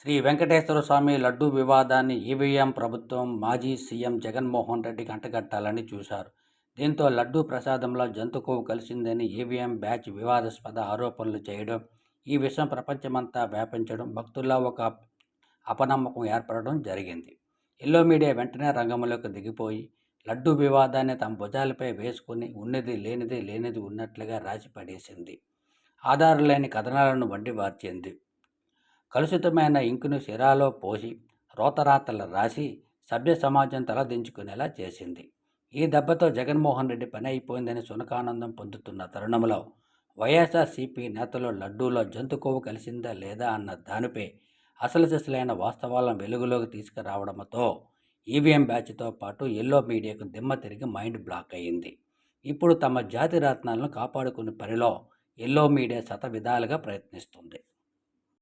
శ్రీ వెంకటేశ్వర స్వామి లడ్డూ వివాదాన్ని ఈవీఎం ప్రభుత్వం మాజీ సీఎం జగన్మోహన్ రెడ్డికి అంటగట్టాలని చూశారు. దీంతో లడ్డూ ప్రసాదంలో జంతు కొవ్వు కలిసిందని ఈవీఎం బ్యాచ్ వివాదాస్పద ఆరోపణలు చేయడం, ఈ విషయం ప్రపంచమంతా వ్యాపించడం, భక్తుల్లో ఒక అపనమ్మకం ఏర్పడడం జరిగింది. ఎల్లో మీడియా వెంటనే రంగంలోకి దిగిపోయి లడ్డూ వివాదాన్ని తమ భుజాలపై వేసుకుని ఉన్నది లేనిది, లేనిది ఉన్నట్లుగా రాసి పడేసింది. ఆధారం లేని కథనాలను వండి వార్చింది. కలుషితమైన ఇంకును సిరాలో పోసి రోతరాతలు రాసి సభ్య సమాజం తలదించుకునేలా చేసింది. ఈ దెబ్బతో జగన్మోహన్ రెడ్డి పని అయిపోయిందని సునకానందం పొందుతున్న తరుణంలో వైఎస్ఆర్సీపీ నేతలు లడ్డూలో జంతు కొవ్వు కలిసిందా లేదా అన్న దానిపై అసలు సిసలైన వాస్తవాలను వెలుగులోకి తీసుకురావడంతో ఈవీఎం బ్యాచ్తో పాటు ఎల్లో మీడియాకు దిమ్మ తిరిగి మైండ్ బ్లాక్ అయింది. ఇప్పుడు తమ జాతి రత్నాలను కాపాడుకునే పనిలో ఎల్లో మీడియా శత విధాలుగా ప్రయత్నిస్తుంది.